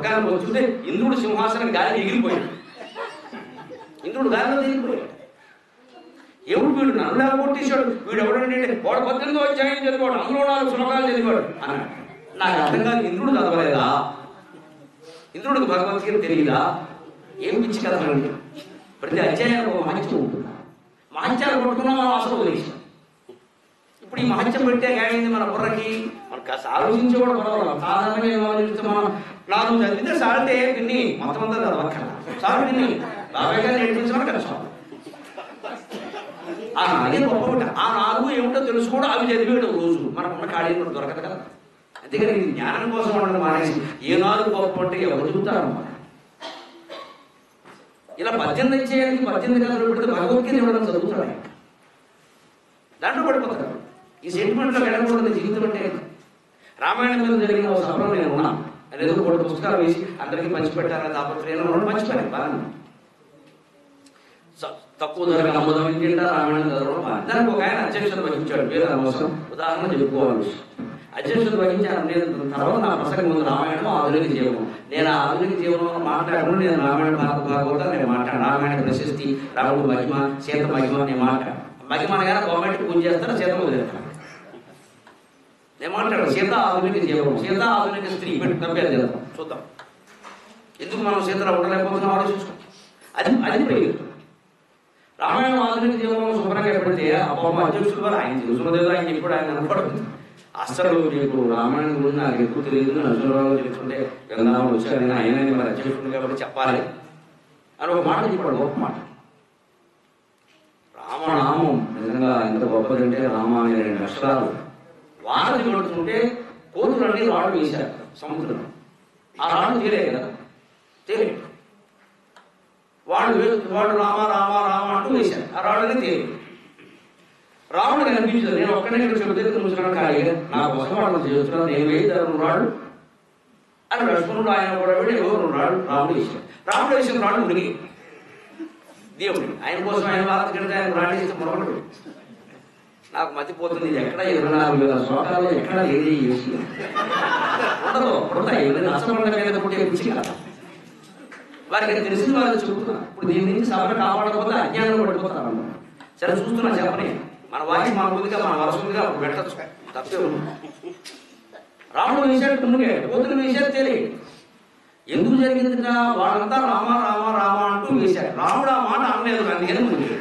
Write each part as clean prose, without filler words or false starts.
స్వర్గానికి వస్తుంటే ఇంద్రుడు సింహాసనం గాలి ఎగిరిపోయాడు. ఇంద్రుడు గాలిలో ఎగిరిపోయాడు. ఎవడు వీడు నన్ను కొట్టేశాడు, వీడు ఎవడంటే వాడు 18వ అధ్యాయం చదివాడు, అందులో 4 శ్లోకాలు చదివాడు అన్నాడు. నాకు అర్థం కాదు, ఇంద్రుడు చదవలేదా? ఇంద్రుడికి భగవద్గీత తెలియదా? ఏం పిచ్చి కదండి. ప్రతి అధ్యాయానికి ఒక మహత్యం ఉంటుంది. మహత్యాలు కొట్టుకున్నా మనం అసలు వదిలేసాం. ఇప్పుడు ఈ మహత్యం పెట్టే గాడింది మన బుర్రకి. మనకు కాస్త ఆలోచించి కూడా పర్వాలేదు. సాధారణంగా ఏం ఆలోచిస్తే మనం 4 చదివితే సార్తే విన్ని మొత్తం అంతా చదవక్కల సార్ విన్ని బాబాయ్ గారు నేర్పించమని కష్టం. ఆ 4 గొప్ప. ఆ 4 ఏమిటో తెలుసుకోవడం, అవి చదివేయడం రోజు మనకున్న ఖాళీ కూడా దొరకదు కదా. అందుకని ఇది జ్ఞానం కోసం ఉండడం మానేసి ఏ 4 గొప్ప అంటే ఎవరు చెబుతారు. ఇలా 18 అధ్యాయానికి 18 కథలు పెడితే భగవద్గీత ఇవ్వడం చదువుతాడు, దాంట్లో పడిపోతాడు. ఈ సెంటిమెంట్లో వెళ్ళకూడదు జీవితం అంటే. రామాయణం మీద జరిగిన ఒక సభలో నేను ఉన్నాను. అది ఏదో 3 పుస్తకాలు వేసి అందరికీ పంచిపెట్టాలని తాపత్రయం 2 పంచిపెట్టాను బాగా. తక్కువ ధరకు అమ్మదం ఏంటంటే రామాయణం చదవడం బాగా. దానికి ఒక ఆయన అధ్యక్షత వహించాడు. పేరు అవసరం ఉదాహరణ చెప్పుకోవాలి. అధ్యక్షత వహించాను. నేను తర్వాత నా ప్రసంగం ముందు రామాయణం ఆధునిక జీవనం. నేను ఆధునిక జీవనం మాట్లాడకుండా నేను రామాయణ భాగవతం నేను మాట్లాడాను. రామాయణ ప్రశస్తి, రాముడు మహిమ, సీత మహిమ నేను మాట్లాడాను. మహిమ అనగానే గవర్నమెంట్ పూజ చేస్తాను, సీత వదిలేస్తాను. నేను మాట్లాడాను సీత ఆధునిక జీవనం, సీత ఆధునిక స్త్రీ పెట్టి కంపేర్ చేద్దాం, చూద్దాం ఎందుకు మనం సీతలో ఉండలేకపోతున్నాం ఆలోచించుకో. అది ప్రయోజనం. రామాయణం ఆధునిక జీవనం శుభ్రంగా పెడితే అమ్మ అధ్యక్షుడు వారు ఆయన తెలుసున్నదేదో ఆయన చెప్పాడు, ఆయన కనపడుతుంది. అస్సలు నీకు రామాయణం గురించి నాకు ఎక్కువ తెలియదు, నరసింహరావు చెప్తుంటే గంధామం వచ్చారు, ఆయన మరి అధ్యక్షుడు కాబట్టి చెప్పాలి అని ఒక మాట చెప్పాడు. గొప్ప మాట. రామనామం నిజంగా ఎంత గొప్పదంటే రామాయణ 2 అక్షరాలు వానలు కొడుతుంటే కోతులన్నీ రాళ్ళు వేశారు సముద్రం. ఆ రాళ్ళు తీరే కదా, తీరే. వాడు రామ రామ రామ అంటూ వేశారు. ఆ రాళ్ళని తీరే. రాముడు కనిపించదు. నేను ఒక్కడే చెబితే చూసినాను ఖాళీగా నా కోసం వాళ్ళు చేస్తున్నాను. నేను వేయిదారు రాళ్ళు అని లక్ష్మణుడు ఆయన కూడా వెళ్ళి 2 రాళ్ళు రాముడు వేశాడు. రాముడు వేసిన రాళ్ళు మునిగి దేవుడు ఆయన కోసం ఆయన బాధ కడితే ఆయన రాళ్ళు వేస్తే మొదలు. నాకు మతిపోతుంది, ఇది ఎక్కడ 24,000 శ్లోకాల్లో ఎక్కడ ఏది చేసి ఉండదు. ఉంటాయి నష్టపడ మీద పుట్టే పిచ్చి కదా. వారికి తెలిసిన వాళ్ళు చెబుతున్నారు. ఇప్పుడు దీని నుంచి సభ కాపాడకపోతే అజ్ఞానం పడిపోతారు అన్నమాట. సరే చూస్తున్నా చెప్పని మన వాకి మా ముందుగా మన వరసంగా పెట్టచ్చు, తప్పే ఉంది. రాముడు వేసాడు మునిగాడు, కోతులు వేసాడు తెలియదు. ఎందుకు జరిగింది? వాళ్ళంతా రామ రామ రామ అంటూ వేశారు. రాముడు ఆ మాట అనలేదు, అందుకని మునిగాడు.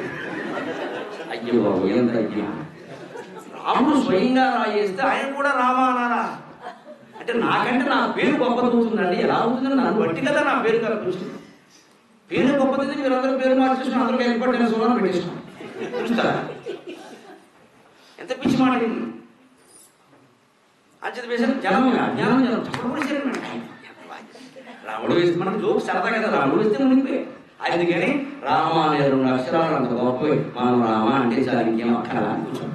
అయ్యో బాబు ఎంత అయ్యో. రాముడు స్వయంగా రాయేస్తే ఆయన కూడా రామ అన్నారా అంటే నాకంటే నా పేరు గొప్పదవుతుందండి. ఎలా అవుతుందని నన్ను బట్టి కదా నా పేరు కదా చూస్తుంది. పేరు గొప్పది, మీరందరూ పేరు మార్చేసుకుని అందరికీ ఏర్పడిన సోనా పెట్టేసుకున్నాం. చూస్తారా ఎంత పిచ్చి మాట. అంచేత వేసారు జనం జ్ఞానం జనం చెప్పడం. రాముడు వేస్తే మనం జోక్స్ సరదా కదా, రాముడు వేస్తే మునిగిపోయి. అందుకని రామ అనే 2 అక్షరాలు అంత గొప్ప. మనం రామ అంటే చాలా ఇంకేం అక్కరా అని కూర్చోం.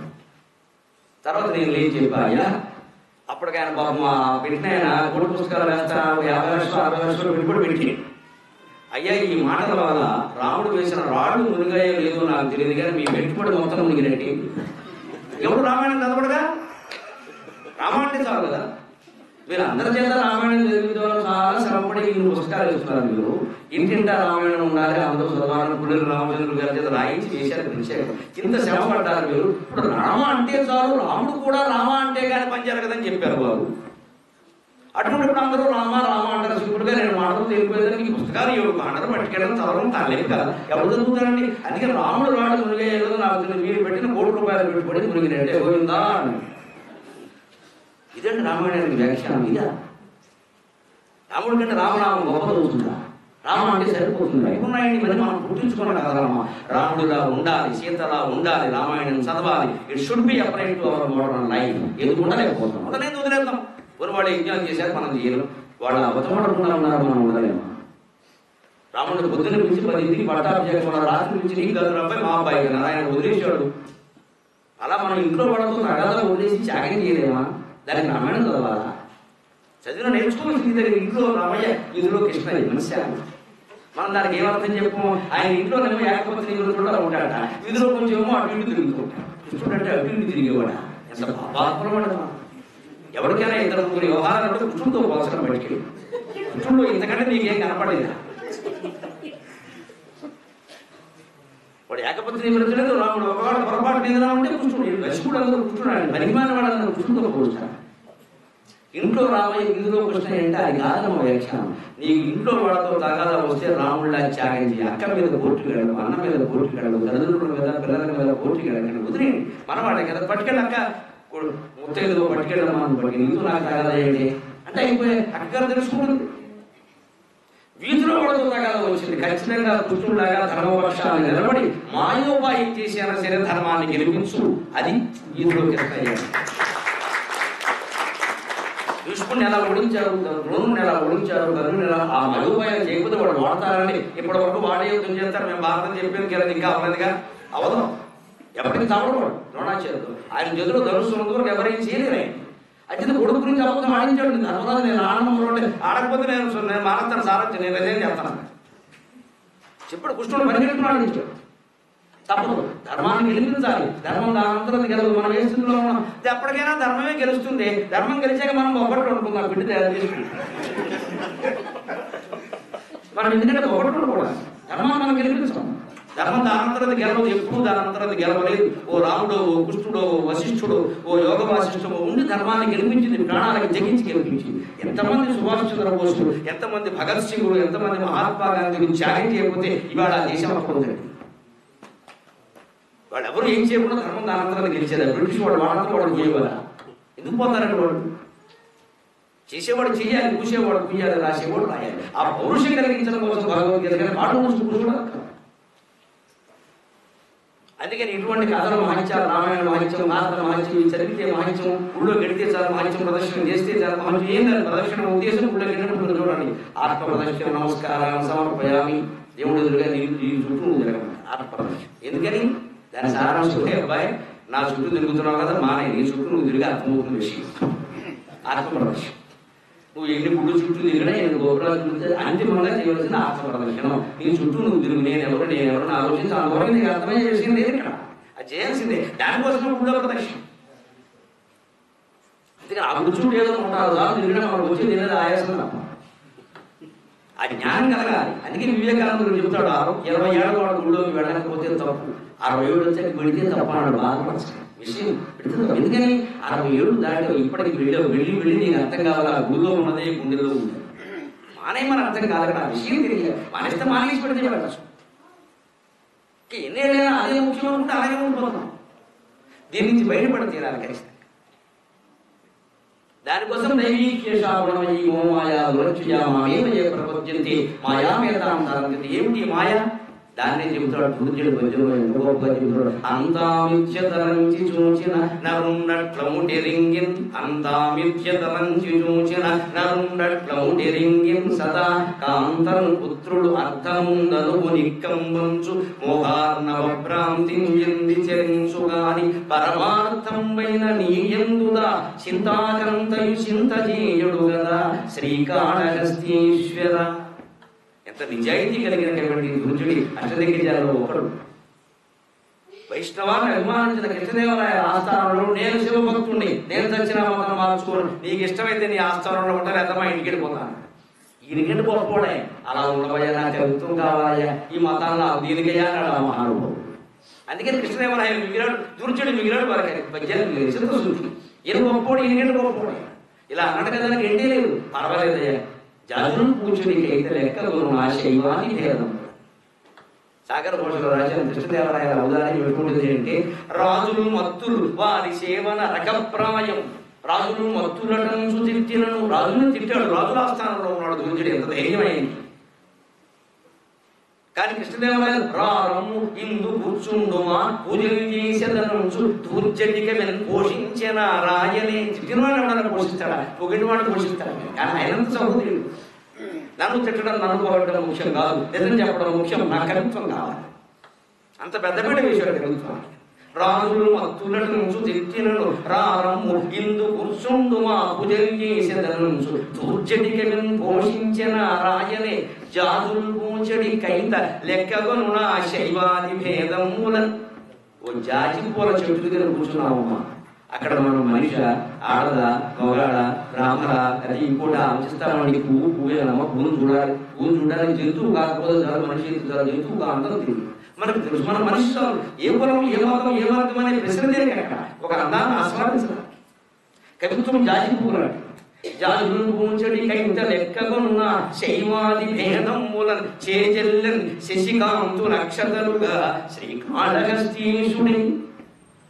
తర్వాత నేను ఏం చెప్పాయా, అప్పటికైనా పాపం పెట్టిన ఆయన 3 పుస్తకాలు వేస్తా 50 లక్షలు 60 లక్షలు పెట్టుబడి పెట్టి, అయ్యా ఈ మాటల వల్ల రాముడు వేసిన రాళ్ళు మునిగాయో లేదో నాకు తెలియదు కానీ మీ పెట్టుబడి మొత్తం మునిగినట్టు. ఎవరు రామాయణం చదవడుగా? రామాయణం చాలు కదా. మీరు అందరి చేత రామాయణం చదివిన చాలా శ్రమపడి 2 పుస్తకాలు ఇస్తున్నారు. మీరు ఇంటింటా రామాయణం ఉండాలి, అందరూ చదవాలని పుల్లెల రామచంద్రుడు గారి చేత రాయించి చేశారు. విషయం ఇంత శ్రమ పడ్డారు మీరు. ఇప్పుడు రామ అంటే చాలు, రాముడు కూడా రామ అంటే కానీ పని జరగదని చెప్పారు వారు. అటువంటిప్పుడు అందరూ రామ రామ అంటారు. సింపుల్గా 2 మాటలు తెలిపోయేదానికి ఈ పుస్తకాలు ఎవరు అందరూ పట్టుకెళ్ళడం చదవడం తనలేదు కదా, ఎవరు చదువుతారండి? అందుకని రాముడు రాడు మునిగేదో నాకు మీరు పెట్టిన 1 కోటి రూపాయలు పెట్టుబడి మునిగినట్టే పోయిందా అని. ఇదండి రామాయణానికి వ్యాఖ్యానం. ఇదా రాముడి కంటే రామనామం గొప్పదవుతుందా? రామ అంటే సరిపోతుందా? ఇప్పుడున్నాయండి మరి మనం గుర్తుంచుకున్నాం కదా. రాముడిలా ఉండాలి, సీతలా ఉండాలి, రామాయణం చదవాలి. It should be applied to our modern life. ఎందుకు ఉండలేకపోతాం? ఉండలేదు, వదిలేద్దాం. వాళ్ళు యజ్ఞాలు చేశారు, మనం చేయలేం. వాళ్ళు అబద్ధపడకుండా ఉన్నారు, మనం ఉండలేము. రాముడిని పొద్దున్న పిలిచి 10ంటికి పట్టాభిషేకం, రాత్రి నుంచి నీకు గదులు అబ్బాయి మా అబ్బాయి కదా ఆయన వదిలేశాడు. అలా మనం ఇంట్లో పడకుండా అడగదా వదిలేసి త్యాగం చేయలేమా? దానికి రామాయణం చదవాలా? చదివిన నేర్చుకోవాల్సింది. ఇంట్లో రామయ్య, ఇందులో కృష్ణ మనుష్య. మనం దానికి ఏమర్థం చెప్పము? ఆయన ఇంట్లో నేమో ఏకపోతే కూడా ఉంటాడట, వీధిలో కొంచెం ఏమో అటు ఇటు తిరుగుతుంటాడు. కృష్ణుడు అంటే అటు ఇటు తిరిగేవాడ. ఎంత పాపాత్మడు. ఎవరికైనా 2 వ్యవహారాలు కృష్ణుడితో పోల్చడం బయటికి కృష్ణుడు ఇంతకంటే నీకేం కనపడేదా? వాడు ఏకపత్ని వ్రతులేదు, రాముడు ఒకవాడు పొరపాటు నిధులు ఉంటే కృష్ణుడు, లక్ష్ముడు అందరూ కృష్ణుడు, ఆయన పరిమాణ వాడందరూ కృష్ణుడితో పోల్చారు. ఇంట్లో రామయ్య ఇందులో కృష్ణ అంటే అది కాదమ్మ వ్యాఖ్యానం. నీకు ఇంట్లో వాళ్ళతో తగాదా వస్తే రాముళ్ళ త్యాగం చేయి. అక్క మీద కోర్టుకు వెళ్ళడం, అన్న మీద కోర్టుకు వెళ్ళడం, తల్లిదండ్రుల మీద పిల్లల మీద కోర్టుకు వెళ్ళడం వదిలేండి. మనవాడే కదా పట్టుకెళ్ళి అక్క ముత్తైదులో పట్టుకెళ్ళడం మనం పట్టుకెళ్ళి ఇందులో నాకు తగాదా ఏంటి అంటే అయిపోయే అక్క తెలుసుకుంటుంది. వీధిలో వాళ్ళతో తగాదా వచ్చింది, ఖచ్చితంగా కృష్ణుడిలాగా ధర్మపక్షాన్ని నిలబడి మాయోపాయం చేసిన సరే ధర్మాన్ని గెలిపించు. అది వీధిలో కృష్ణ. భీష్ముడిని ఎలా ఓడించారు, ద్రోణుని ఎలా ఓడించారు, కర్ణుని ఎలా ఆ మయోపాయం చేయకపోతే వాడు వాడతారని ఇప్పటి వరకు వాడే యుద్ధం చేస్తారు. మేము భారతం చెప్పేది కదా, ఇంకా అవ్వలేదుగా, అవదు. ఎవరికి చావడం వాడు ద్రోణాచార్యుడు. ఆయన చేతిలో ధనుసు వరకు ఎవరేం చేయలేరు. అయితే కొడుకు గురించి అబద్ధం ఆడించాడు. ధర్మరాజు నేను ఆనందంలో ఆడకపోతే నేను మానస్తాను సారథ్యం, నేను అదేం చేస్తాను చెప్పాడు. కృష్ణుడు పరిగెత్తులు ఆడించాడు. తప్పదు, ధర్మాన్ని గెలిపించాలి. ధర్మం దానంతరం గెలవు. మనం ఏ స్థితిలో ఉన్నాం, ఎప్పటికైనా ధర్మమే గెలుస్తుంది. ధర్మం గెలిచాక మనం ఒకటి అనుకుందాం, బిడ్డ తయారు చేసుకుంటాం మనం. ఎందుకంటే ఒకటి ఉండకూడదు, ధర్మాన్ని మనం గెలిపిస్తాం. ధర్మం దానంతరం గెలవదు, ఎప్పుడు దానంతరం గెలవలేదు. ఓ రాముడో, ఓ కృష్ణుడో, ఓ వశిష్ఠుడో, ఓ యోగ వాసిష్ఠమో ఉండి ధర్మాన్ని గెలిపించింది, ప్రాణాలకు జగించి గెలిపించింది. ఎంతమంది సుభాష్ చంద్రబోసులు, ఎంతమంది భగత్ సింగుడు, ఎంతమంది మహాత్మా గాంధీ త్యాగం చేయకపోతే ఇవాళ దేశం అప్పుడు ఉంది. వాళ్ళు ఎవరు ఏం చేయకుండా ధర్మం దానంతరం గెలిచేది. బ్రిటిష్ వాడు వాళ్ళతో వాడు చేయవారా? ఎందుకు పోతారంటే వాడు చేసేవాడు చేయాలి, కూసేవాడు కూయాలి, రాసేవాడు రాయాలి. ఆ పౌరుషం కలిగించడం కోసం భగవద్గీత కానీ పాఠం కూర్చోడు. అందుకని ఇటువంటి కథలు మహించాలి. రామాయణ మహించం, భారత మహించం, చదివితే మహించం, ఊళ్ళో గడితే చాలా మహించం, ప్రదర్శన చేస్తే చాలా మహించం. ఏం లేదు ప్రదర్శన ఉద్దేశం, ఊళ్ళో గడినప్పుడు చూడండి. ఆత్మ ప్రదర్శన, నమస్కారం సమర్పయామి, దేవుడు ఎదురుగా నీ చుట్టూ ఆత్మ ప్రదర్శన. ఎందుకని దాని సారాంశం, అబ్బాయి నా చుట్టూ తిరుగుతున్నావు కదా, మానే నీ చుట్టూ నువ్వు తిరిగి అర్థమవుతున్న విషయం. ఆత్మ ప్రదర్శన. నువ్వు ఎన్ని గుళ్ళు చుట్టూ తిరిగినా, ఎన్ని గోపురాలు తిరిగితే అంతిమంగా చేయవలసిన ఆత్మ ప్రదర్శనం. నీ చుట్టూ నువ్వు తిరుగు, నేను ఎవరిని ఆలోచించి అందువల్ల నీకు అర్థమయ్యే విషయం లేదు ఇక్కడ. అది చేయాల్సిందే. దానికోసం గుళ్ళో ప్రదర్శన. అందుకని ఆ గుడి చుట్టూ ఏదో ఉంటారు, దాని తిరిగినా మనకు వచ్చి తినేది ఆయాసం తప్ప. ఆ జ్ఞానం కలగాలి. అందుకే వివేకానందుడు చెబుతాడు, 20 ఏళ్ళ వాడు గుళ్ళోకి వెళ్ళకపోతే తప్పు, 60 ఏళ్ళు వచ్చాక పెడితే తప్ప అన్నాడు. బాధపడాల్సిన విషయం పెడితే. ఎందుకని 60 ఏళ్ళు దాటి ఇప్పటికి వెళ్ళి నీకు అర్థం కావాలి, ఆ గుళ్ళో ఉన్నదే గుండెలో ఉంది. మానేమని అర్థం కాదు, ఆ విషయం తెలియాలి. మానేస్తే మానేసి పెడితే వెళ్ళచ్చు. ఎన్నేళ్ళైనా అదే ముఖ్యం అనుకుంటే అలాగే ఉండిపోతాం. దీని నుంచి బయటపడి తీరాలి ఖచ్చితంగా. దానికోసం ఏమిటి మాయ? దాన్ని చెబుతాడు దుర్జుడు భజుడు ఎంత గొప్పగా చెబుతాడు. అంతామిత్యతలంచి చూచిన నరుండట్లముడిరింగిన్, అంతామిత్యతలంచి చూచిన నరుండట్లముడిరింగిన్, సదా కాంతం పుత్రుడు అర్థముందనుగు నిక్కంబంచు మోహార్ణవ భ్రాంతింది చరించు గాని పరమార్థంబైన నీయందుదా చింతాకంతయు చింతజీయుడు గదా శ్రీకాళహస్తీశ్వర. ఎంత నిజాయితీ కలిగినటువంటి దుర్జుడి అష్టదిగ్గజాలలో ఒకడు. వైష్ణవాన్ని అభిమానించిన కృష్ణదేవరాయ ఆస్థానంలో నేను శివభక్తుడిని, నేను చచ్చిన మతం మార్చుకోను, నీకు ఇష్టమైతే నీ ఆస్థానంలో ఉంటాను, ఎంత మా ఇంటికి వెళ్ళిపోతాను. ఈయనకెళ్ళి పోకపోవడే, అలా ఉండబోయా, నాకు కవిత్వం కావాలయ్యా, ఈ మతాల్లో దీనికయ్యా అన్నాడు ఆ మహానుభావుడు. అందుకని కృష్ణదేవరాయ మిగిలాడు, దుర్జుడు మిగిలాడు, వారికి పద్యాలు చిత్రశుద్ధి. ఈయన గొప్పపోడు, ఈయనకెళ్ళి గొప్పపోడే. ఇలా అన్నట్టు కదా, నాకు ఎంటే లేదు, పర్వాలేదయ్యా, జాతులను పూజుడికైతే లెక్కలు నా శైవాన్ని భేదం. సాగర భూషణ రాజు కృష్ణదేవరాయ ఉదాహరణ పెట్టుకుంటుంది అంటే, రాజులు మత్తులు వారి సేవన రకప్రాయం, రాజులు మత్తులను తిట్టినను, రాజును తిట్టాడు, రాజుల ఆస్థానంలో ఉన్నాడు దుర్జుడు. ఎంత ధైర్యమైంది. కానీ కృష్ణదేవరాయ రారము ఇందు కూర్చుండుమా పూజలు చేసేదనుంచు దుర్జటిక పోషించిన రాయనే. తిట్టినవాడు ఎవడన్నా పోషిస్తాడా? పొగిటివాడు పోషిస్తాడా? కానీ ఆయనంత సహోదరుడు. నన్ను తిట్టడం, నన్ను పోగొట్టడం ముఖ్యం కాదు, నిజం చెప్పడం ముఖ్యం, నా కవిత్వం కావాలి. అంత పెద్దపేట వేశాడు కవిత్వం. రాజులు మత్తులను తిట్టినను రారము ఇందు కూర్చుండుమా పూజలు చేసేదనుంచు దుర్జటిక పోషించిన రాయనే జాతులు పూజడి కైత లెక్కగొను నా శైవాది భేదముల. ఓ జాతి పూల చెట్టు దగ్గర కూర్చున్నావమ్మా, అక్కడ మనం మనిషి ఆడద మొగాడ బ్రాహ్మణ అది ఇంకోటి ఆలోచిస్తామండి. పువ్వేనమ్మా, పువ్వును చూడాలి. పువ్వును చూడాలని జంతువు కాకపోతే చాలు, మనిషి జంతువు అందరం తెలియదు. మనకు తెలుసు మన మనిషి ఏ కులం, ఏ మతం, ఏ మార్గం అనే ప్రశ్న దేనికి అక్కడ ఒక అందాన్ని ఆస్వాదించాలి. కవిత్వం జాజి పువ్వులాడు. జాజులు పూంచడి కైంత లెక్కగొన్న శైవాది భేదం మూలం చేజెల్లన్ శశికాంతు నక్షతలుగా శ్రీకాళహస్తీశుడి.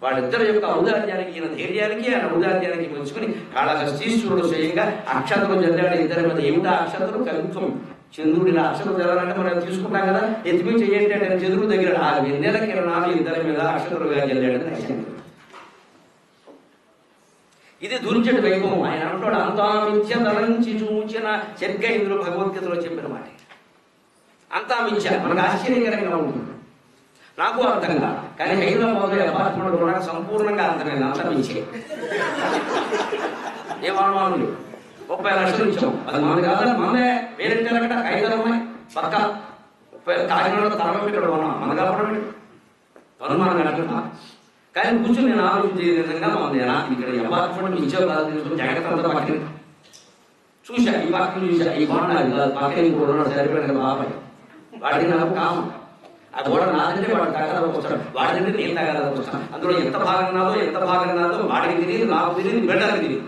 వాళ్ళిద్దరి యొక్క ఔదార్యానికి, ఈయన ధైర్యానికి, ఆయన ఔదార్యానికి మెచ్చుకుని కాళహస్తీశ్వరుడు స్వయంగా అక్షతలు చదివాడు. ఇద్దరి మీద ఏమిటా అక్షతలు? కవిత్వం. చంద్రుడిని అక్షతలు చదవాలంటే మనం తీసుకుంటాం కదా, ఎత్తిమీ చేయండి అంటే చంద్రుడి దగ్గర ఆ వెన్నెల కిరణాలు ఇద్దరి మీద అక్షతలుగా చదివాడని రాశాడు. ఇది దుర్జటి వైభవం. ఆయన అంటాడు అంతామించ తలంచి చూచిన శర్గేంద్రుడు భగవద్గీతలో చెప్పిన మాట. అంతామించ మనకు ఆశ్చర్యకరంగా ఉంటుంది, నాకు అర్థంగా. కానీ హైదరాబాద్లో అపార్ట్మెంట్ కూడా సంపూర్ణంగా అర్థమైంది. అంతమించే ఏ వాడు 30 లక్షలు ఇచ్చాం. అది మన కాదు, మనమే వేరే కాగితాలున్నాయి పక్క. కాకినాడలో తరం ఇక్కడ ఉన్నాం, మన కాబట్టి అనుమానం కట్టుకుంటా. కానీ కూర్చొని నేను ఆలోచించే విధంగా ఉంది. నాకు ఇక్కడ అపార్ట్మెంట్ ఇచ్చే కాదు, జాగ్రత్త అంతా పక్కన చూసా, ఈ పక్కన చూసా, ఈ బాగుండాలి కాదు, పక్కన ఇంకోటి సరిపోయిన బాబాయ్ వాడికి నాకు కామం. ఆ గోడ నాదంటే వాడు తగదాకు వస్తాడు, వాడింటే నేను తగదాకు వస్తాను. అందులో ఎంత భాగం నాదో వాడికి తెలియదు, నాకు తెలియదు, బిడ్డలకు తెలియదు.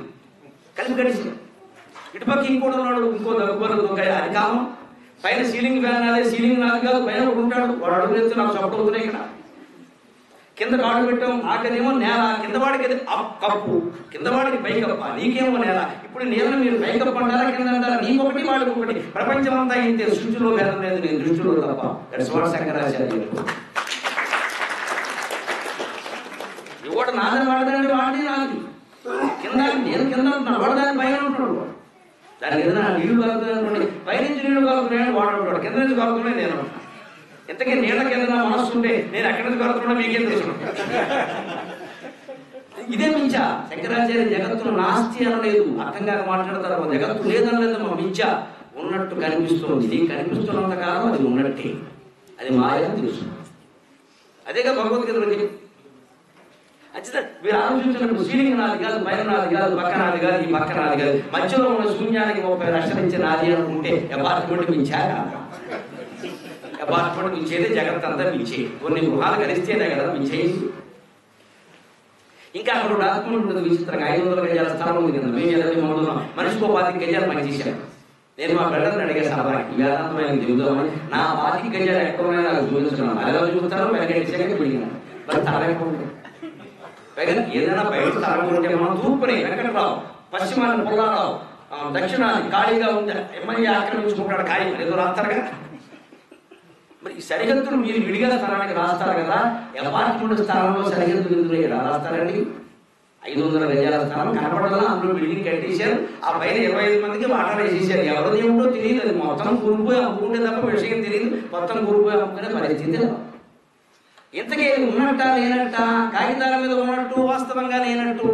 కలిసి కలిసి ఇటుపక్క ఇంకోటి ఉన్నాడు, ఇంకో దగ్గర దొంగ, అది కామం. పైన సీలింగ్ ఫ్యాన్ నాదే, సీలింగ్ నాది కాదు, పైన ఒకటి ఉంటాడు, వాడు అడుగు నాకు చెప్పవుతున్నాయి. ఇక్కడ కింద కాడు పెట్టాం, నాకనేమో నేల, కింద వాడికి కప్పు, కింద వాడికి పైకప్ప, నీకేమో నేల. ఇప్పుడు నేలను మీరు పైకప్ప అంటారా, కింద అంటారా? నీకొకటి వాడికి ఒకటి. ప్రపంచం అంతా ఇంతే, సృష్టిలో భేదం లేదు, నేను దృష్టిలో తప్ప. శంకరాచార్య ఇవాడు నాదని వాడదండి, వాడి నాది. కింద నేను కింద ఉంటున్నాను, వాడు దాని పైన ఉంటున్నాడు. దానికి ఏదైనా నీళ్లు కలుగుతున్నాయి, పైనుంచి నీళ్లు కలుగుతున్నాయని వాడు ఉంటాడు, కింద నుంచి కలుగుతున్నాయి నేను. ఇంతకీ నీళ్ళ కింద మనస్సు ఉంటే నేను ఎక్కడి నుంచి కలుగుతున్నా మీకేం తెలుసు. ఇదే మించా. శంకరాచార్య జగత్తును నాస్తి అనలేదు, అర్థం కాక మాట్లాడతారు. జగత్తు లేదనలేదు, మించ ఉన్నట్టు కనిపిస్తుంది. నీకు కనిపిస్తున్నంత కాలం అది ఉన్నట్టే, అది మాయ తెలుసు. అదేగా భగవద్గీతలో ఖచ్చితంగా మీరు ఆలోచించినప్పుడు సీలింగ్ నాది కాదు, పైన నాది కాదు, పక్క నాది కాదు, ఈ పక్క నాది కాదు, మధ్యలో ఉన్న శూన్యానికి 30 లక్షలు ఇచ్చి నాది అనుకుంటే అపార్ట్మెంట్ మించాక, అపార్ట్మెంట్ మించేదే జగత్ అంతా మించే. కొన్ని గృహాలు కలిస్తేనే కదా మించేది. ఇంకా అక్కడ డాక్యుమెంట్ ఉంటుంది విచిత్రంగా. 500 గజాల స్థలం ఉంది కదా, మేము 23 మనిషికో 25 గజాలు పనిచేశాను. నేను మా బిడ్డలను అడిగాను, సభకి వేదాంతమైన చెబుతామని. నా 25 గజాలు ఎక్కడైనా నాకు చూపిస్తున్నాను, అలా చూపుతాను. వెంకటేశ్వరకి పిడిగినాను, మరి తల ఎక్కువ ఉంటుంది. ఏదైనా బయట తరగకుంటే మనం తూర్పుని వెంకటరావు, పశ్చిమాన్ని పుల్లారావు, దక్షిణాన్ని ఖాళీగా ఉంది, ఎమ్మెల్యే ఆక్రమించుకుంటాడు ఖాళీ, ఏదో రాస్తారుగా. మరి ఈ సరిహద్దులు మీరు విడిగా స్థలానికి రాస్తారు కదా, అపార్ట్మెంట్ స్థలంలో సరిహద్దులు ఎందుకు రాస్తారండి? 500 గజాల స్థలం కనపడదా, అందులో బిల్డింగ్ కట్టేశారు, ఆ పైన 25 మందికి వాటర్ వేసేసారు. ఎవరు ఏమిటో తెలియదు, అది మొత్తం కూలిపోయి అమ్ముకుంటే తప్ప విషయం తెలియదు. మొత్తం కూలిపోయి అమ్ముకునే పరిస్థితి. ఇంతకీ ఉన్నట్ట లేనట్ట, కాగితాల మీద ఉన్నట్టు వాస్తవంగా లేనట్టు.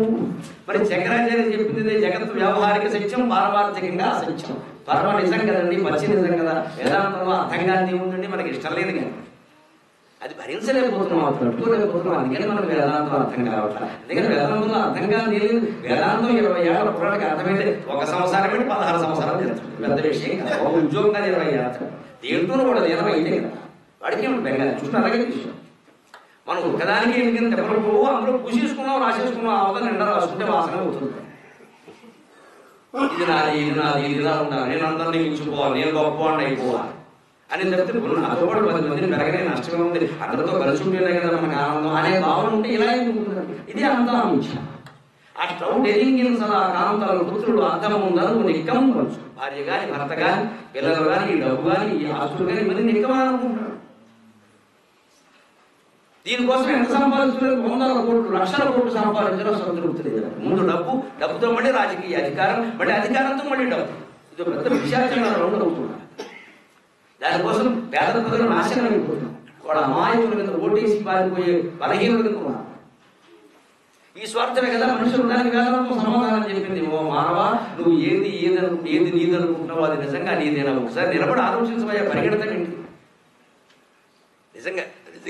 మరి శంకరాచార్య చెప్పింది జగత్తు వ్యవహారిక సత్యం, పారమార్థికంగా అసత్యం. పరమ నిజం కదండి, పచ్చి నిజం కదా. వేదాంతంలో అర్థంగా ఏముందండి, మనకి ఇష్టం లేదు కానీ అది భరించలేకపోతున్నాం, తట్టుకోలేకపోతున్నాం. అందుకని మనకు వేదాంతం అర్థం కావట్లేదు. అందుకని వేదాంతంలో అర్థంగా లేదు. వేదాంతం 20 ఏళ్ళ పురానికి అర్థమైతే 1 సంవత్సరం పెట్టి 16 సంవత్సరాలు తెలుస్తుంది, పెద్ద విషయం కదా. ఒక ఉద్యోగంగా 20 ఏళ్ళు దేంతో కూడా లీనం అయితే కదా, వాడికి బెంగా చూసిన అలాగే విషయం. మనం ఒకదానికి ఎందుకంటే తెప్పలు అందులో పూసేసుకున్నాం, రాసేసుకున్నాం, అవతల నిండా రాసుకుంటే వాసన అవుతుంది. ఇది నాది, ఇది నాది, ఇది ఇలా ఉండాలి, నేను అందరినీ మించిపోవాలి, నేను గొప్పవాడిని అయిపోవాలి అని చెప్తే నాతో పాటు 10 మందిని పెరగనే నష్టమే ఉంది, అందరితో కలిసి ఉంటేనే కదా మనకు ఆనందం అనే భావన ఉంటే ఇలా ఉంటుంది. ఇది అంతరాంశ. ఆ స్టౌట్ ఎదిగిన సదా కాంతాల పుత్రుడు అర్థం ఉందని నిక్కం పలుచు. భార్య కానీ, భర్త కానీ, పిల్లలు కానీ, ఈ డబ్బు కానీ, ఈ ఆస్తులు కానీ మంది నిక్కమాలనుకుంటారు. దీనికోసం ఎంత సంపాదించలేదు, 100 కోట్లు, లక్షల కోట్లు సంపాదించడం సంతృప్తి లేదు. ముందు డబ్బుతో మళ్ళీ రాజకీయ అధికారం, మళ్ళీ అధికారంతో మళ్ళీ డబ్బు. ఇది పెద్ద విశాఖంగా రౌండ్ అవుతున్నారు. దానికోసం పేద ప్రజలు నాశనం అయిపోతున్నారు. వాళ్ళ అమాయకుల కింద ఓటేసి పారిపోయే బలహీనుల కింద ఉన్నారు. ఈ స్వార్థమే కదా మనుషులు దానికి వేదాంతం సమాధానం చెప్పింది. ఓ మానవ, నువ్వు ఏది నీదనుకుంటున్నావు అది నిజంగా నీదేనా? ఒకసారి నిలబడి ఆలోచించబోయే పరిగెడతానండి. నిజంగా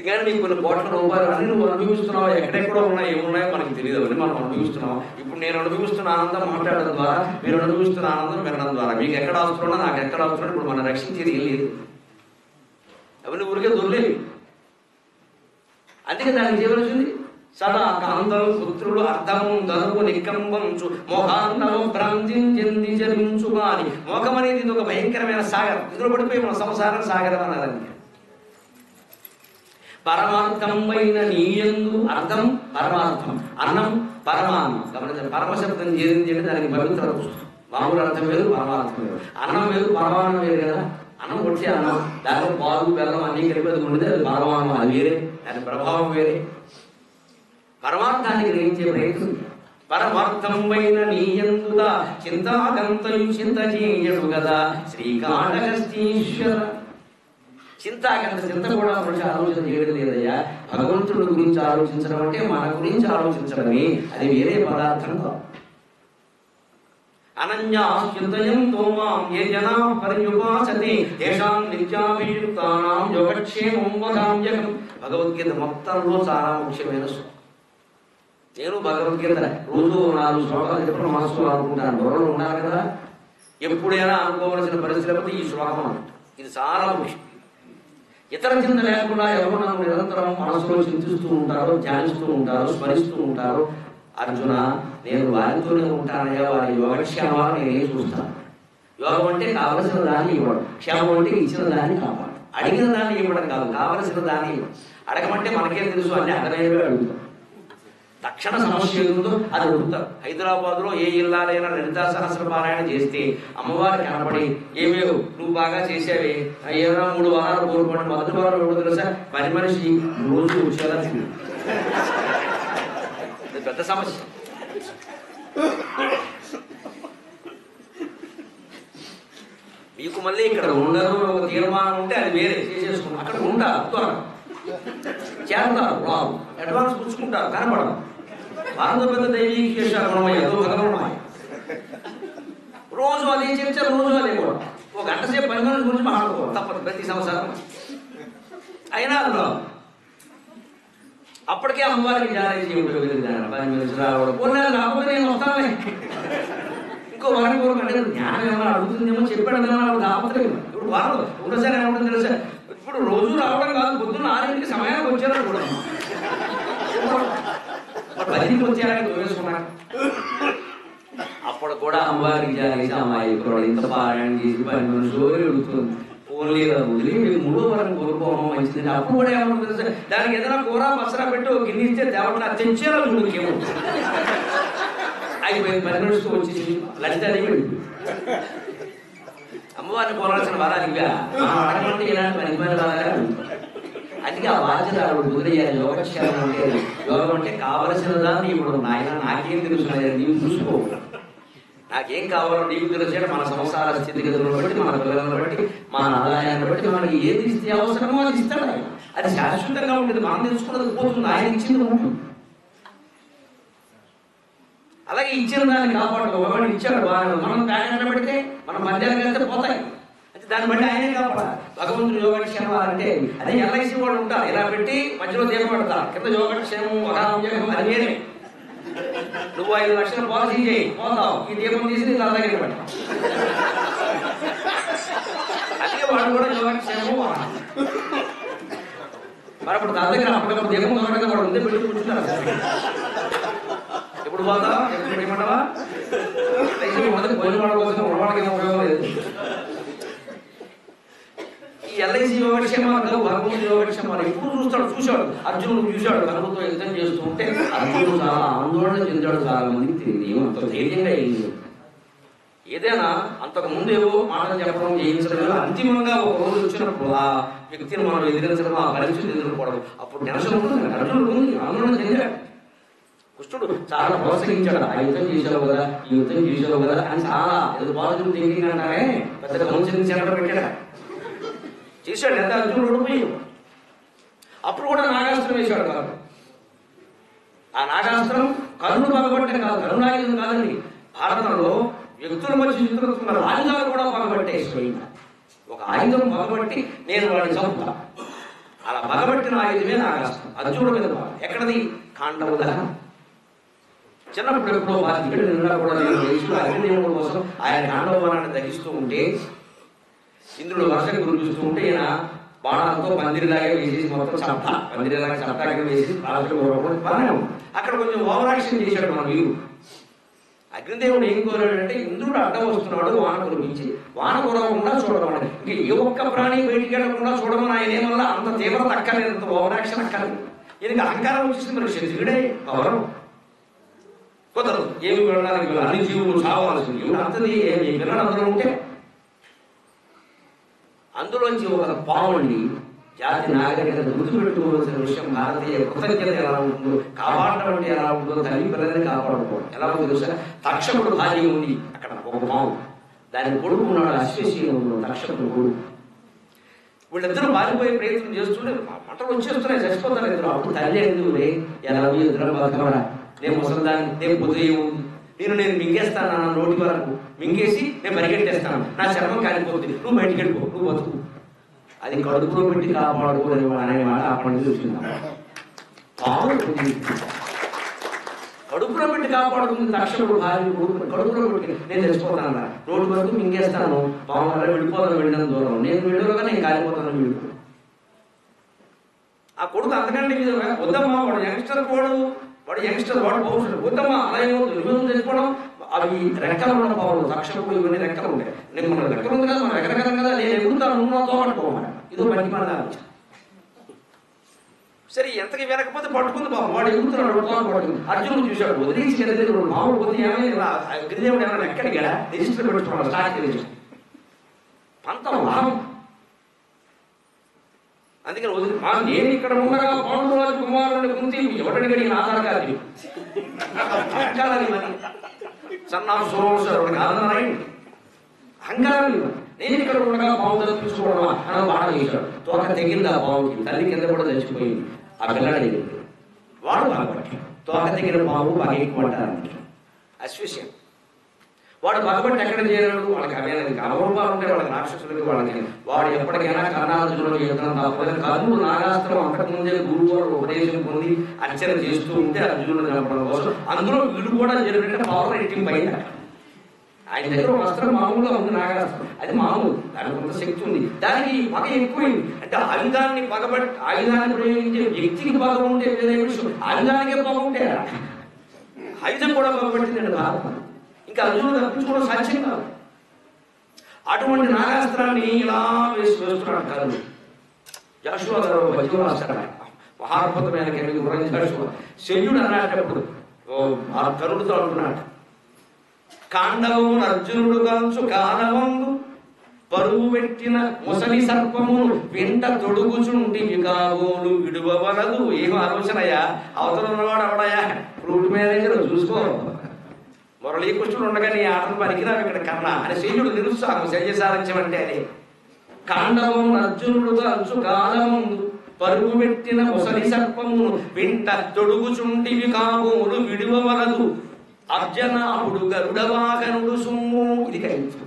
కానీ నీకు కొన్ని కోట్ల రూపాయలు అన్ని నువ్వు అనుభవిస్తున్నావు, ఎక్కడెక్కడో ఉన్నాయి, ఏమున్నాయో మనకి తెలియదు, అవన్నీ మనం అనుభవిస్తున్నాం. ఇప్పుడు నేను అనుభవిస్తున్న ఆనందం మాట్లాడడం ద్వారా, మీరు అనుభవిస్తున్న ఆనందం వినడం ద్వారా, మీకు ఎక్కడ అవసరమో నాకు ఎక్కడ అవసరం, ఇప్పుడు మనం రక్షించేది ఏం లేదు, అవన్నీ ఊరికే దొరలేదు. అందుకే దానికి చేయవలసింది సదా కాంతం పుత్రులు అర్థము ధనువు నికంబంచు మోహాంతము భ్రాంతించింది జరించు అని. మోహం అనేది ఇది ఒక భయంకరమైన సాగరం, ఇందులో పడిపోయి మన సంసారం సాగరం అన్నది. పరమార్థమైన నీయందు అర్థం పరమార్థం, అన్నం పరమాన్నం. గమనించండి, పరమశబ్దం చేరింది దానికి పవిత్రత వస్తుంది. మామూలు అర్థం వేరు, పరమార్థం వేరు. అన్నం వేరు, పరమాన్నం వేరు కదా. అన్నం కొట్టి అన్నం, దానిలో పాలు బెల్లం అన్ని కలిపేది ఉండేది, అది పరమాన్నం, అది వేరే, దాని ప్రభావం వేరే. పరమార్థాన్ని గ్రహించే ప్రయత్నం. పరమార్థమైన నీయందుగా చింతాగంతయు చింత చేయడు కదా శ్రీకాళహస్తీశ్వర. చింతాగంత చింత కూడా మనిషి ఆలోచన చేయడం లేదయ్యా. భగవంతుడి గురించి ఆలోచించడం అంటే మన గురించి ఆలోచించడమే, అది వేరే పదార్థం కాదు. అనన్యా చింతయంతో మాం ఏ జనా పర్యుపాసతే తేషాం నిత్యాభియుక్తానాం యోగక్షేమం వదామ్యహం. భగవద్గీత మొత్తంలో చాలా ముఖ్యమైన శ్లోకం. నేను భగవద్గీత రోజు 4 శ్లోకాలు చెప్పడం మనసులో అనుకుంటాను. దూరంలో ఉండాలి కదా, ఎప్పుడైనా అనుకోవలసిన పరిస్థితులపై ఈ శ్లోకం అంట. ఇది చాలా ముఖ్యం. ఇతర చింత లేకుండా ఎవరు నన్ను నిరంతరం మనసులో చింతిస్తూ ఉంటారో, ధ్యానిస్తూ ఉంటారో, స్మరిస్తూ ఉంటారో, అర్జున నేను వారితోనే ఉంటానయ్యా, వారి యోగక్షేమాలు నేనే చూస్తాను. యోగం అంటే కావలసిన దాన్ని ఇవ్వడం, క్షేమం అంటే ఇచ్చిన దాన్ని కాపాడు. అడిగిన దాన్ని ఇవ్వడం కాదు, కావలసిన దాన్ని ఇవ్వడం. అడగమంటే మనకేం తెలుసు, అన్ని అడగలేవే అడుగుతాం. తక్షణ సమస్య ఏదో అది అడుగుతారు. హైదరాబాద్లో ఏ ఇల్లాలైనా లలితా సహస్ర పారాయణ చేస్తే అమ్మవారు కనపడి ఏమేవో నువ్వు బాగా చేసేవి, ఏదైనా 3 వారాలు కోరుకోండి, మొదటి వారం ఎవరు తెలుసా, పని మనిషి రోజు వచ్చేలా పెద్ద సమస్య. మీకు మళ్ళీ ఇక్కడ ఉండదు ఒక తీర్మానం ఉంటే అది వేరే చేసేసుకున్నాం. అక్కడ ఉంటారు, చేస్తారు, రావు, అడ్వాన్స్ పుచ్చుకుంటారు, కనపడదు. భారత పెద్ద దైవీకేశాలమయ భగవన్మయ రోజు అదే చర్చ, రోజు అదే కూడా. ఒక గంట సేపు పని మనిషి గురించి మాట్లాడుకోవాలి తప్పదు ప్రతి సంవత్సరం. అయినా అప్పటికే అమ్మవారికి జారీ పని మనిషి రావడం, రాకపోతే నేను వస్తానే ఇంకో వారం కోరుకుంటే జ్ఞానం ఏమైనా అడుగుతుందేమో చెప్పాడు కాకపోతే. ఇప్పుడు వారం ఒకసారి ఏమంటుంది తెలుసా, ఇప్పుడు రోజు రావడం కాదు, పొద్దున్న 6 సమయానికి వచ్చారని కూడా 10కి వచ్చారని తోవేసుకున్నాను. అప్పుడు కూడా అమ్మవారికి జారీ అమ్మాయి ఇంత పారాయణ చేసి పని మనిషి అడుగుతుంది. ఓన్లీ వదిలి మీరు 3వ వారం కోరుకోవడం మంచిది. అప్పుడు కూడా ఏమన్నా తెలుసా, దానికి ఏదైనా కూర పసరా పెట్టి ఒక గిన్నె ఇస్తే తేవట్లా తెచ్చేలా చూడకేమో అయిపోయింది. పని మనిషితో వచ్చేసి లలితాదేవి వెళ్ళిపోయింది. అమ్మవారిని కోరాల్సిన వరాలు ఇవా, అడగమంటే ఇలాంటి పని రాగా. అందుకే ఆ బాధ్యత వదిలేయాలి. యోగక్షేమం అంటే యోగం అంటే కావలసిన దాన్ని ఇప్పుడు నాయన నాకేం తెలుసు, నీవు చూసుకో, నాకేం కావాలో నీకు తెలిసేట మన సంసార స్థితిగతులను బట్టి, మన పిల్లలను బట్టి, మన ఆదాయాన్ని బట్టి మనకి ఏది ఇస్తే అవసరమో అది ఇస్తాడు. అది శాశ్వతంగా ఉంటుంది, మనం తెలుసుకున్నది పోతుంది, ఆయన ఇచ్చింది ఉంటుంది. అలాగే ఇచ్చిన దాన్ని కాపాడుకోవాలి. ఇచ్చాడు మనం ప్యాకెట్లు పెడితే మనం మధ్యాహ్నం వెళ్తే పోతాయి, అంటే దాన్ని బట్టి ఆయనే కాపాడాలి. భగవంతుడు యోగక్షేమం అంటే అదే ఎల్ఐసి వాళ్ళు ఉంటారు, ఇలా పెట్టి మధ్యలో దీపం పెడతారు, కింద యోగక్షేమం వరామ్యహం అది వేరే. నువ్వు 5 లక్షలు పాలసీ చేయి, పోతావు, ఈ దీపం తీసి నీ తల దగ్గర పెట్టావు. అదే వాడు కూడా యోగక్షేమం. మరి అప్పుడు తల దగ్గర అప్పటికప్పుడు దీపం దొరకగా వాడు ఉందే పెట్టి కూర్చుంటారు. ఎప్పుడు పోతా, ఎప్పుడు ఏమంటావా, మొదటి భోజనం వాడ కోసం ఉడవాడికి ఉపయోగం లేదు. ఈ ఎల్ఐసి యోగక్షేమాలు భగవంతుడి యోగక్షేమాలు ఎప్పుడు చూశాడు. అర్జునుడు చూశాడు కనుకతో యుద్ధం చేస్తూ ఉంటే అర్జునుడు చాలా ఆందోళన చెందాడు. చాలా మందికి తెలియదు అంత ధైర్యంగా అయింది. ఏదైనా అంతకు ముందు ఏవో మాటలు చెప్పడం, చేయించడం, అంతిమంగా ఒక రోజు వచ్చినప్పుడు ఆ వ్యక్తిని మనం ఎదిరించడం, ఆ పరిస్థితి ఎదుర్కోవడం, అప్పుడు టెన్షన్ ఉంటుంది. అర్జునుడు ఆందోళన చెందాడు. కృష్ణుడు చాలా ప్రోత్సహించాడు. ఆ యుద్ధం చేసావు కదా, ఈ యుద్ధం చేసావు కదా అని చాలా ఏదో పాజిటివ్ థింకింగ్ అంటారే పెద్దగా కౌన్సిలింగ్ సెంటర్ పెట్టాడు, చేశాడు. ఎంత అర్జునుడు ఓడిపోయాడు. అప్పుడు కూడా నాగాస్త్రం వేశాడు కాదు. ఆ నాగాస్త్రం కర్ణుడు పగబట్టే కాదు, కరుణాయుధం కాదండి. భారతంలో వ్యక్తుల మధ్య చిత్రుతున్నారు, ఆయుధాలు కూడా పగబట్టే. స్వయంగా ఒక ఆయుధం పగబట్టి నేను వాడిని చంపుతా, అలా పగబట్టిన ఆయుధమే నాగాస్త్రం. అర్జునుడి మీద ఎక్కడది? కాండవ దహనం. చిన్నప్పుడు ఎప్పుడో ఇక్కడ నిండా కూడా అగ్నిదేవుడి కోసం ఆయన కాండవనాన్ని దహిస్తూ ఉంటే, ఇంద్రుడు వర్షం కురిపిస్తూ ఉంటే ఈయన బాణాలతో పందిరిలాగా వేసేసి మొత్తం చప్ట పందిరిలాగా చప్టాగా వేసి బాగానే అక్కడ కొంచెం ఓవరాక్షన్ చేశాడు మన వీరు. అగ్నిదేవుడు ఏం కోరాడంటే, ఇంద్రుడు అడ్డం వస్తున్నాడు, వాన కురిపించి వాన కురవకుండా చూడమని. ఇంక ఏ ఒక్క ప్రాణి బయటికి వెళ్ళకుండా చూడమని ఆయన ఏమన్నా అంత తీవ్రత అక్కర్లేదు, అంత ఓవరాక్షన్ అక్కర్లేదు. ఈయనకి అహంకారం వచ్చింది. మరి శత్రుడే పవరం కుదరదు. ఏమి వెళ్ళడానికి అన్ని జీవులు చావాల్సింది. ఇప్పుడు అంతది పిల్లలు అందరూ ఉంటే అందులోంచి ఒక పావుండి జాతి నాగరికత గుర్తుపెట్టుకోవాల్సిన విషయం. భారతీయ కృతజ్ఞత ఎలా ఉంటుందో, కాపాడటం అంటే ఎలా ఉంటుందో, తల్లి పిల్లల్ని కాపాడుకోవడం ఎలా ఉంటుందో తెలుసా? తక్షకుడు భార్య ఉంది అక్కడ, ఒక పాము, దాని కొడుకు ఉన్నాడు అశ్వశీనుడు, తక్షకుడు కొడుకు. వీళ్ళిద్దరూ పారిపోయే ప్రయత్నం చేస్తుంటే మంటలు వచ్చేస్తున్నాయి, చచ్చిపోతారు ఇద్దరు. అప్పుడు తల్లి ఎందుకు ఎలా ఇద్దరు బతకమరా, నేను ముసలిదాన్ని, నేను పొద్దుయ్య ఉంది, నేను మింగేస్తాను నా నోటి వరకు, మింగేసి నేను పరిగెట్టేస్తాను, నా చర్మం కాలిపోతుంది, నువ్వు బయటికి వెళ్ళిపో, నువ్వు బతుకు. అది కడుపులో పెట్టి కాపాడుకోలేవు అనే మాట అప్పటి చూస్తున్నాం. కడుపులో పెట్టి కాపాడుకుంది తక్షకుడు భార్య కడుపులో పెట్టి నేను చచ్చిపోతాను, రోడ్డు వరకు మింగేస్తాను, పాము వల్ల వెళ్ళిపోతాను, వెళ్ళిన దూరం నేను వెళ్ళగా నేను కాలిపోతాను వీడు. ఆ కొడుకు అంతకంటే వద్దమ్మా, వాడు యంగ్స్టర్ వాడు యంగ్స్టర్, వాడు పౌరుషుడు, వద్దమ్మా అలా ఏమవుతుంది, నువ్వు చచ్చిపోవడం. అవి రెక్కలు ఉన్న పావులు, తక్షకుడు ఇవన్నీ రెక్కలు ఉంటాయి. నేను మన రెక్కలు ఉంది కదా, మన ఎగరగలం కదా, నేను ఎగురుతాను, నువ్వు నాతో పట్టుకోమని. ఇదో పని పని సరే. ఎంతకి వెనకపోతే పట్టుకుంది పాపం, వాడు ఎగురుతున్నాడు, పట్టుకుంది. అర్జునుడు చూశాడు, వదిలేసి ఎదురు మామూలు కొద్ది ఏమైనా గిరిదేవుడు ఏమైనా ఎక్కడికి రిజిస్టర్ పెట్టుకున్నాడు, స్టార్ట్ రిజిస్టర్ పంతం లాభం. అందుకని వదిలి నేను ఇక్కడ ఉండగా పాండురాజు కుమారుని కుంతి ఎవరిని గడిగిన ఆధార్ కార్డు సన్నాసుడు అహంకారం. నేను ఇక్కడ ఉండగా పాము తప్పించుకోవడమా అని బాగా చేశాడు. తోక తెగింది ఆ పావుకి, తల్లి కింద కూడా చచ్చిపోయింది. ఆ పిల్లడు ఎగిరింది, వాడు బాగుపట్టి తోక తెగిన పాము బాగా ఎక్కువ అంటారు అశ్వశ్యం. వాడు బాగుపట్టి ఎక్కడ చేరాడు, వాళ్ళకి అవరూపాలు ఉంటాయి, వాళ్ళకి రాక్షసులకి, వాళ్ళకి వాడు ఎప్పటికైనా కర్ణార్జునుడు యుద్ధం తప్పదు. కర్ణుడు నాగాస్త్రం అంతకుముందే గురువు వారు ఉపదేశం పొంది అర్చన చేస్తూ ఉంటే అర్జునుడు చంపడం కోసం, అందులో వీడు కూడా జరిగినట్టు పవర్ రెట్టింపు అయింది. ఆయన దగ్గర వస్త్రం మామూలుగా ఉంది నాగాస్త్రం, అది మామూలు, దానికి కొంత శక్తి ఉంది, దానికి పగ ఎక్కువైంది. అంటే ఆయుధాన్ని ఆయుధాన్ని ప్రయోగించే వ్యక్తికి పగ ఉంటే వేరే విషయం, ఆయుధానికే పగ ఉంటే ఆయుధం కూడా పగబట్టిందండి భారతం. ఇంకా అర్జునుడు తప్పించుకోవడం సాధ్యం కాదు. అటువంటి నాగాస్త్రాన్ని ఇలా వేస్తున్నాడు కర్ణుడు. జాషువా గారు భజన రాస్తాడు, మహాద్భుతమైన జాషువా. శల్యుడు అన్నప్పుడు కరుడుతో అంటున్నాడు, కాండవం అర్జునుడు కాంచు కానవందు పరువు పెట్టిన ముసలి సర్పమును వెంట తొడుగుచుంటివి కాబోలు విడువవలదు. ఏం ఆలోచనయ్యా, అవతల ఉన్నవాడు అవడయా ఫ్రూట్ మేనేజర్ చూసుకో, మురళీకృష్ణుడు ఉండగా నీ ఆటలు పనికిరావు ఇక్కడ కన్నా అని శల్యుడు నిరుత్సాహం. శల్యసారించం అంటే అదే. కాండవం అర్జునుడు కాంచు కానవందు పరువు పెట్టిన ముసలి సర్పమును వెంట తొడుగుచుంటివి కాబోలు విడువవలదు. అర్జునాపుడు గరుడ వాహనుడు సుమ్ము. ఇది కలిగించు.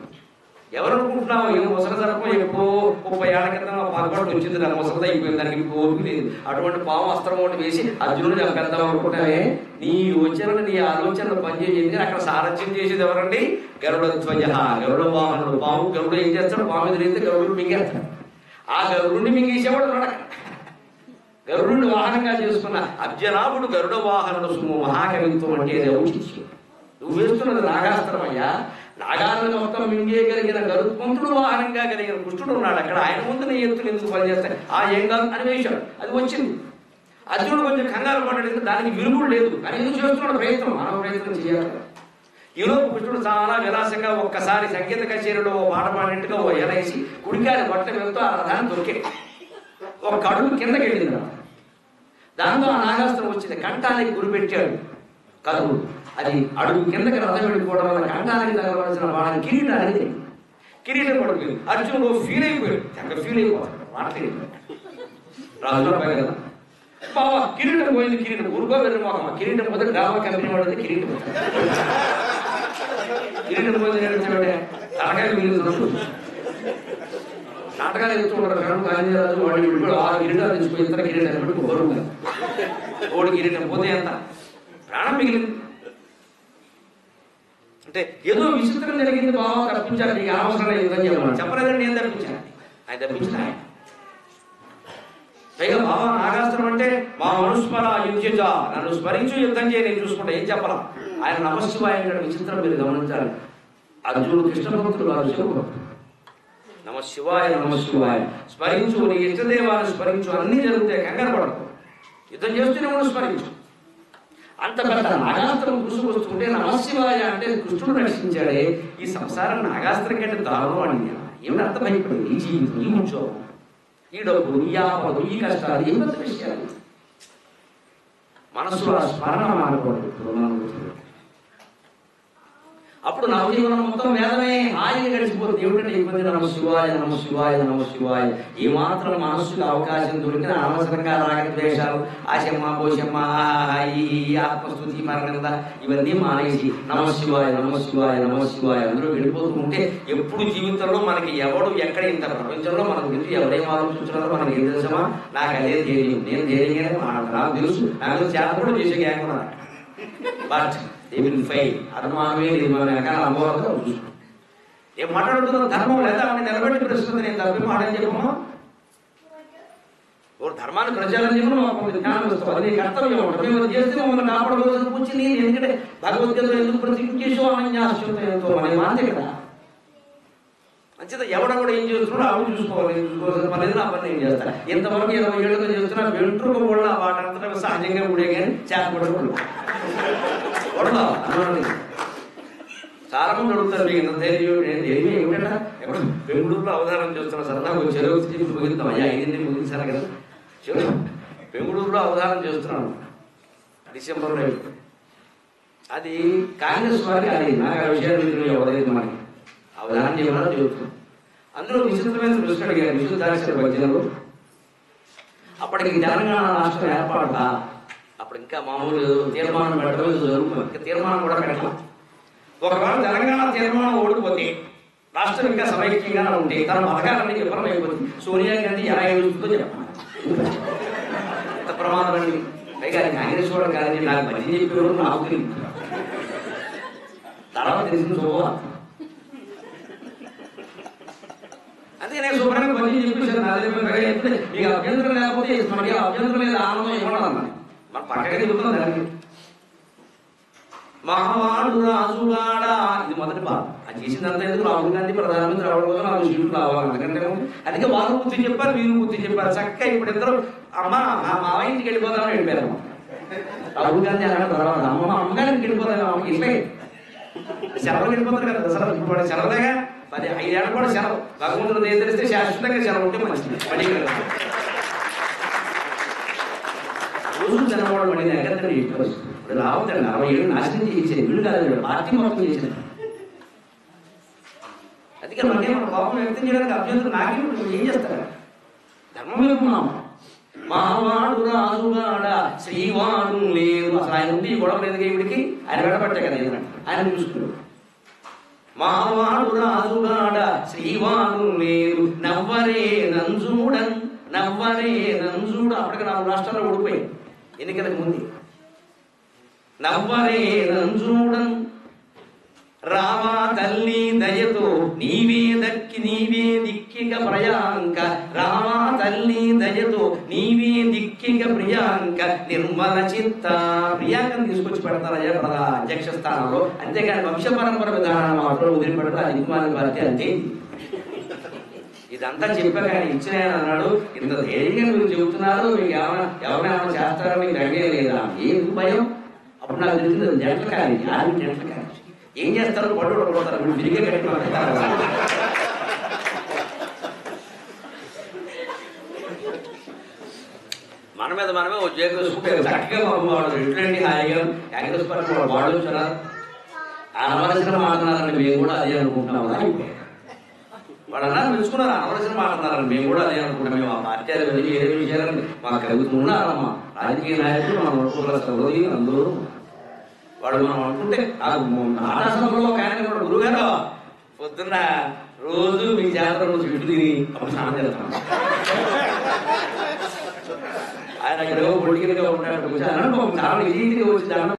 ఎవరు అనుకుంటున్నావు, ఏ ముసలి సర్పం ఎప్పుడో 30 ఏళ్ల క్రితం పగబడి వచ్చింది, దాని ముసలిది అయిపోయింది, దానికి ఓపిక లేదు. అటువంటి పాము అస్త్రం ఒకటి వేసి అర్జునుడు చంపేద్దాం అనుకుంటావే, నీ యోచనలు నీ ఆలోచనలు పనిచేయండి. అక్కడ సారథ్యం చేసేది ఎవరండి? గరుడధ్వజ, గరుడ వాహనుడు. పాము గరుడు ఏం చేస్తాడు, పాము ఎదురైతే గరుడు మింగేస్తాడు. ఆ గరుడిని మింగేసేవాడు నడక. గరుడుని వాహనంగా చేసుకున్న అర్జునాపుడు గరుడ వాహనుడు సుమ్ము. మహాకవిత్వం అంటే ఔచిత్యం. నువ్వు వేస్తున్నది నాగాస్త్రం అయ్యా. నాగాలను మొత్తం మింగేయగలిగిన గరుత్మంతుడు వాహనంగా కలిగిన కృష్ణుడు ఉన్నాడు అక్కడ. ఆయన ముందు నీ ఎత్తులు ఎందుకు పనిచేస్తాయి, ఆ ఏం కాదు అని వేశాడు. అది వచ్చింది. అర్జునుడు కొంచెం కంగారు పడ్డాడు, దానికి విరుగుడు లేదు, కానీ ఎందుకు చేస్తున్నాడు ప్రయత్నం, మానవ ప్రయత్నం చేయాలి. ఈలోపు కృష్ణుడు చాలా విలాసంగా ఒక్కసారి సంగీత కచేరీలో ఓ పాట పాడినట్టుగా ఓ ఎలైసి కుడికారి బట్ట వెళ్తూ ఆ రథాన్ని దొరికే ఒక కడుగు కిందకి వెళ్ళింది. దాంతో ఆ నాగాస్త్రం వచ్చింది. కంఠానికి గురి పెట్టాడు కర్ణుడు. అది అడుగు కిందకి రథం వెళ్ళిపోవడం వల్ల కంఠానికి తగలవలసిన వాళ్ళని కిరీటం పడుతుంది. అర్జునుడు ఫీల్ అయిపోయాడు, ఫీల్ అయిపోతాడు, మాట్లాడి రాజు కదా బాబా కిరీటం పోయింది. కిరీటం ఊరుకో వెళ్ళి మొహం, కిరీటం పోతే డ్రామా కంపెనీ వాడు కిరీటం కిరీటం పోయింది తలకాయ మిగిలినప్పుడు నాటకాలు ఎదుర్కొంటారు కనుక గాంధీరాజు వాడు 6 కిరీటాలు తీసుకుని ఇతర కిరీటాలు పెట్టి బరువుగా ఓడి కిరీటం పోతే ఎంత ప్రాణం మిగిలింది. అంటే ఏదో విచిత్రం జరిగింది బాగా తప్పించాలి, నీకు అనవసరంగా యుద్ధం చేయమని చెప్పలేదని నేను తప్పించాను, ఆయన తప్పించిన ఆయన. పైగా బాబా నాగాస్త్రం అంటే మా మనుస్మర యుద్ధ, నన్ను స్మరించు యుద్ధం చేయ, నేను చూసుకుంటా, ఏం చెప్పాలా. ఆయన నమశివాయ విచిత్రం మీరు గమనించాలి. అర్జునుడు కృష్ణ భక్తుడు కాదు, శివభక్తుడు. నమశివాయ నమశివాయ స్మరించు, నీ ఇష్టదేవాన్ని స్మరించు, అన్నీ జరుగుతాయి, కంగారు పడకు, యుద్ధం చేస్తూనే కూడా స్మరించు. అంత పెద్ద నాగాస్త్రం గుసుకొస్తుంటే నమశివాయ అంటే కృష్ణుడు రక్షించాడే. ఈ సంసారం నాగాస్త్రం కంటే దారుణం అని ఏమిటి అంత భయపడింది. ఈ జీవితం, ఈ ఉద్యోగం, ఈ డబ్బు, ఈ ఆపదు, ఈ కష్టాలు, ఏ పెద్ద విషయాలు. మనసులో స్మరణ మానకూడదు. అప్పుడు నవజీవనం మొత్తం వేదమే హాయిగా గడిచిపోతుంది. ఏమిటంటే ఇబ్బంది నమశివాయ నమశివాయ నమశివాయ. ఈ మాత్రం మనస్సుకు అవకాశం దొరికిన అనవసరంగా రాగద్వేషాలు, ఆశమ్మ పోషమ్మ, ఈ ఆత్మస్థుతి మరణంద ఇవన్నీ మానేసి నమశివాయ నమశివాయ నమశివాయ అందులో వెళ్ళిపోతూ ఉంటే ఎప్పుడు జీవితంలో మనకి ఎవడు ఎక్కడ ఇంత ప్రపంచంలో మన గురించి ఎవరేం ఆలోచించున్నారో మనకి ఏం తెలుసమా. నాకు అదే ధైర్యం, నేను ధైర్యంగానే మాట్లాడతాను, నాకు తెలుసు, నాకు చేత కూడా చేసే గ్యాంగ్ ఉన్నారు. బట్ అనుమానమే లేదు, మన వెనకాల అనుభవాలుగా చూసుకో. ఏం మాట్లాడుతున్నా ధర్మం లేదా అని నిలబెట్టి ప్రశ్న నేను తప్పి మాటని చెప్పమా. ఓ ధర్మాన్ని ప్రచారం చేయడం జ్ఞానం వస్తుంది, అది కర్తవ్యం ఉంటుంది. మేము చేస్తే మమ్మల్ని కాపాడబోదని కూర్చి నేను ఎందుకంటే భగవద్గీతలో ఎందుకు ప్రతిజ్ఞ చేసో అనన్యాశ్వతో మన మాంతే కదా. మంచిదా ఎవడెవడ ఏం చేస్తున్నాడో ఆవిడ చూసుకోవాలి, చూసుకోవాల్సిన పని నా పని ఏం చేస్తాను. ఇంతవరకు 20 ఏళ్ళుగా చేస్తున్నా వెంట్రుక కూడా వాటంతా సహజంగా ఉండే కానీ చేపడకూడదు కొడదా అన్నది. చాలా మంది అడుగుతారు మీకు ఇంత ధైర్యం ఏమి ఏమిటా. ఎప్పుడు బెంగళూరులో అవధానం చేస్తున్నా సరదాగా చెరువు చెప్పి ముగిద్దాం, అయ్యా 5 ముగించాను కదా. బెంగళూరులో అవధానం చేస్తున్నాను డిసెంబర్లో. అది కాంగ్రెస్ వారికి అది నాకు ఆ విషయాలు ఎవరైతే మనకి అవధానం చేయమన్నా చెబుతున్నాం. అందులో విచిత్రమైన దృష్టి అడిగారు విశుద్ధాక్షర భజనలు. అప్పటికి తెలంగాణ రాష్ట్రం ఏర్పాటుగా అప్పుడు ఇంకా మామూలు తీర్మానం పెట్టడం జరుగుతుంది, ఇంకా తీర్మానం కూడా పెట్టాలి. ఒకవేళ తెలంగాణ తీర్మానం ఓడిపోతే రాష్ట్రం ఇంకా సమైక్యంగా ఉంటే తన పథకాలన్నీ విఫలం అయిపోతుంది. సోనియా గాంధీ ఎలా ఏడుస్తుందో చెప్పాలి. ఎంత ప్రమాదం అండి. పైగా కాంగ్రెస్ కూడా కాదండి, నాకు భజన చెప్పేవారు నాకు తెలియదు, తర్వాత తెలిసిన చూడాలి. అందుకే నేను శుభ్రంగా భజన చెప్పేసాను. మీకు అభ్యంతరం లేకపోతే మనకి అభ్యంతరం లేదు, ఆనందం ఇవ్వడం మన పక్కనే చెబుతున్నాం దానికి. మహావాడు రాజుగాడ ఇది మొదటి భాగం. అది చేసిందంతా ఎందుకు రాహుల్ గాంధీ ప్రధానమంత్రి రావడం కోసం నాకు సీట్లు రావాలి. అందుకంటే అందుకే వాళ్ళు బుద్ధి చెప్పారు, వీరు బుద్ధి చెప్పారు. చక్కగా ఇప్పుడు ఇద్దరు అమ్మ మా ఇంటికి వెళ్ళిపోతామని వెళ్ళిపోయారు. రాహుల్ గాంధీ అన్నాడు తర్వాత అమ్మ అమ్మగారికి వెళ్ళిపోతాను, అమ్మకి ఇట్లే సెలవులు వెళ్ళిపోతారు కదా. దసరా ఇప్పుడు సెలవులేగా 5 ఏళ్ళు కూడా సెలవు. భగవంతుడు తెలిస్తే శాశ్వతంగా సెలవు ఉంటే మంచిది. మళ్ళీ రోజు జనవాడు మళ్ళీ ఎక్కడ రావద్దండి. 60 ఏళ్ళు నాశనం చేసేది వీళ్ళు కాదు, పార్టీ మొత్తం చేసేది. అందుకే మనకే మన కోపం వ్యక్తం చేయడానికి అభ్యంతరం నాకే ఏం చేస్తారు. ధర్మం చెప్పుకున్నాం. మావాడు రాజుగాడ శ్రీవాడు లేదు. అసలు ఆయన ఉండి గొడవ లేదు ఈవిడికి, ఆయన వెళ్ళబట్టే కదా ఆయన చూసుకున్నాడు. మావాడు రాజుగాడ శ్రీవాడు లేదు నవ్వరే నంజూడన్ నవ్వరే నంజూడ. అప్పటికి 4 రాష్ట్రాల్లో ఓడిపోయాయి ఎన్నికలకు ముందు. నవ్వరే నంజూడన్ రావా తల్లి దయతో నీవే దిక్కిక ప్రయాంక. రావా తల్లి దయతో నీవే దిక్కిక ప్రియాంక. నిర్మల చిత్త ప్రియాంకను తీసుకొచ్చి పెడతారయ్యా అధ్యక్ష స్థానంలో. అంతేగాని వంశ పరంపర విధానాన్ని మాత్రం వదిలిపెడతారు. అది కుమార్ పార్టీ అంతే. ఇదంతా చెప్పాక ఆయన ఇచ్చిన అన్నాడు, ఇంత ధైర్యంగా మీరు చెబుతున్నారు, మీకు ఎవరైనా చేస్తారని మీకు అడిగే లేదా, ఏం భయం. అప్పుడు నాకు తెలిసింది జంటల కాదు, 6 జంటల కాదు. ఏం చేస్తారు, పడ్డు కొడతారు, మీరు తిరిగే కట్టి మన మీద మనమే ఉద్యోగం చూసుకుంటే చక్కగా వాడు ఎట్లండి హాయిగా కాంగ్రెస్ పార్టీ వాడు వచ్చారా అనవలసిన మాట్లాడాలని మేము కూడా అదే అనుకుంటున్నాం. వాడు అన్నారు తెలుసుకున్నారు, అనవలసిన మాట్లాడాలని మేము కూడా అదే అనుకుంటాం. మేము ఆ పార్టీ అది ఏదో విషయాలని మాకు కలుగుతున్నారమ్మా. రాజకీయ నాయకులు మనం అనుకోగల అందరూ వాడు మనం అనుకుంటే ఆకాశంలో ఒక ఆయన గురుగారు పొద్దున్న రోజు మీ జాతర రోజు ఇటు తిని అప్పుడు స్నానం చేస్తాను. ఆయన అక్కడ పొడిగిరిగా ఉంటాడు, చాలా ఈజీగా వచ్చి దండం